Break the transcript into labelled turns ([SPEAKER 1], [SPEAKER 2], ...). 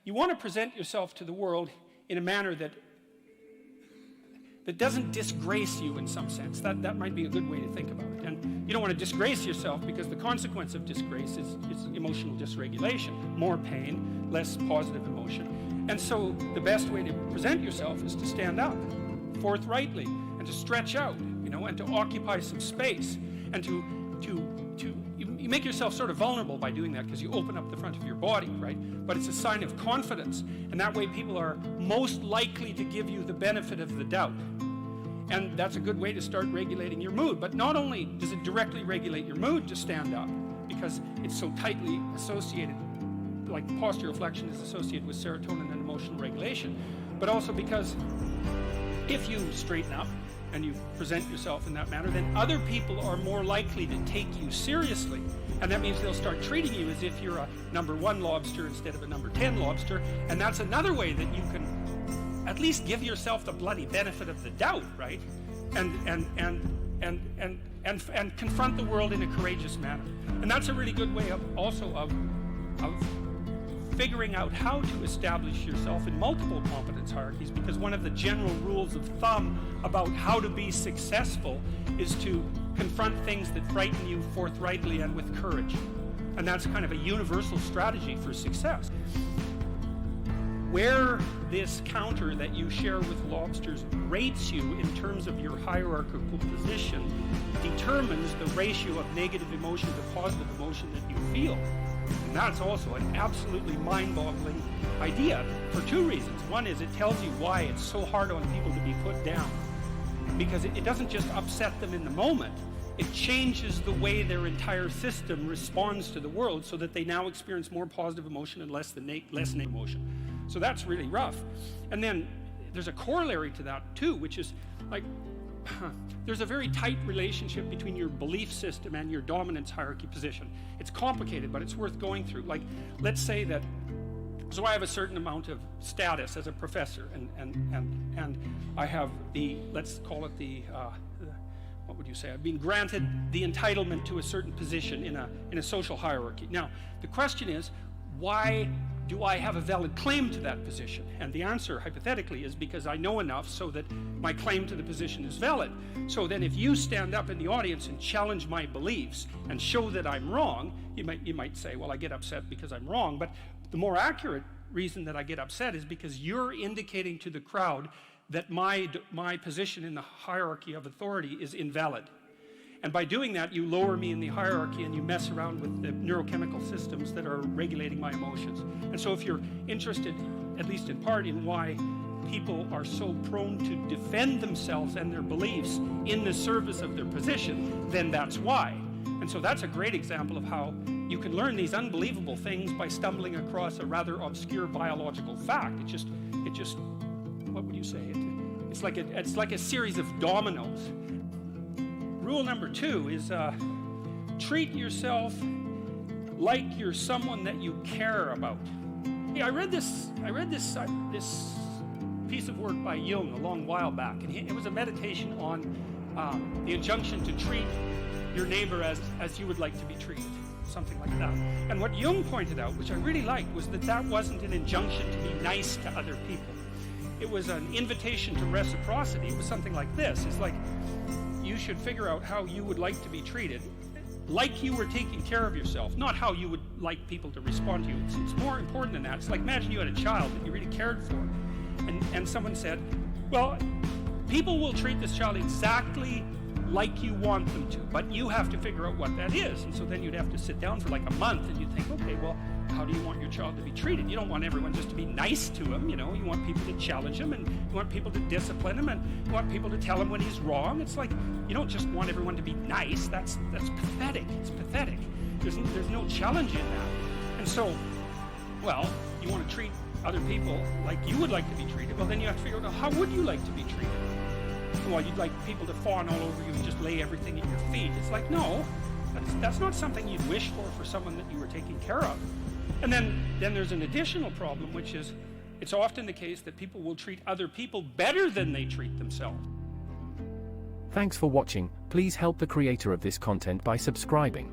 [SPEAKER 1] you want to present yourself to the world in a manner that doesn't disgrace you in some sense. That might be a good way to think about it. And you don't want to disgrace yourself, because the consequence of disgrace is emotional dysregulation, more pain, less positive emotion. And so the best way to present yourself is to stand up forthrightly and to stretch out, and to occupy some space, and you make yourself sort of vulnerable by doing that, because you open up the front of your body, right? But it's a sign of confidence, and that way people are most likely to give you the benefit of the doubt. And that's a good way to start regulating your mood. But not only does it directly regulate your mood to stand up, because it's so tightly associated, like postural flexion is associated with serotonin and emotional regulation, but also because if you straighten up and you present yourself in that manner, then other people are more likely to take you seriously. And that means they'll start treating you as if you're a number 1 lobster instead of a number 10 lobster. And that's another way that you can at least give yourself the bloody benefit of the doubt, right? And confront the world in a courageous manner. And that's a really good way of figuring out how to establish yourself in multiple competence hierarchies, because one of the general rules of thumb about how to be successful is to confront things that frighten you forthrightly and with courage. And that's kind of a universal strategy for success. Where this counter that you share with lobsters rates you in terms of your hierarchical position determines the ratio of negative emotion to positive emotion that you feel. And that's also an absolutely mind-boggling idea for 2 reasons. One is it tells you why it's so hard on people to be put down. Because it doesn't just upset them in the moment, it changes the way their entire system responds to the world, so that they now experience more positive emotion and less negative emotion. So that's really rough. And then there's a corollary to that too, which is like, there's a very tight relationship between your belief system and your dominance hierarchy position. It's complicated, but it's worth going through. Like, let's say that, so I have a certain amount of status as a professor, and I have let's call it what would you say? I've been granted the entitlement to a certain position in a social hierarchy. Now, the question is, why do I have a valid claim to that position? And the answer, hypothetically, is because I know enough so that my claim to the position is valid. So then if you stand up in the audience and challenge my beliefs and show that I'm wrong, you might say, well, I get upset because I'm wrong. But the more accurate reason that I get upset is because you're indicating to the crowd that my position in the hierarchy of authority is invalid. And by doing that, you lower me in the hierarchy and you mess around with the neurochemical systems that are regulating my emotions. And so if you're interested, at least in part, in why people are so prone to defend themselves and their beliefs in the service of their position, then that's why. And so that's a great example of how you can learn these unbelievable things by stumbling across a rather obscure biological fact. It just, what would you say? It's like a series of dominoes. Rule number 2 is treat yourself like you're someone that you care about. Yeah, I read this piece of work by Jung a long while back, and it was a meditation on the injunction to treat your neighbor as you would like to be treated, something like that. And what Jung pointed out, which I really liked, was that wasn't an injunction to be nice to other people. It was an invitation to reciprocity. It was something like this. It's like, you should figure out how you would like to be treated, like you were taking care of yourself, not how you would like people to respond to you. It's more important than that. It's like, imagine you had a child that you really cared for, and someone said, well, people will treat this child exactly like you want them to, but you have to figure out what that is. And so then you'd have to sit down for like a month and you'd think, okay, well, how do you want your child to be treated? You don't want everyone just to be nice to him, you want people to challenge him, and you want people to discipline him, and you want people to tell him when he's wrong. It's like, you don't just want everyone to be nice. That's pathetic. It's pathetic. There's no challenge in that. And so, well, you want to treat other people like you would like to be treated. Well, then you have to figure out, how would you like to be treated? Well, you'd like people to fawn all over you and just lay everything at your feet. It's like, no, that's not something you'd wish for someone that you were taking care of. And then there's an additional problem, which is it's often the case that people will treat other people better than they treat themselves.
[SPEAKER 2] Thanks for watching. Please help the creator of this content by subscribing.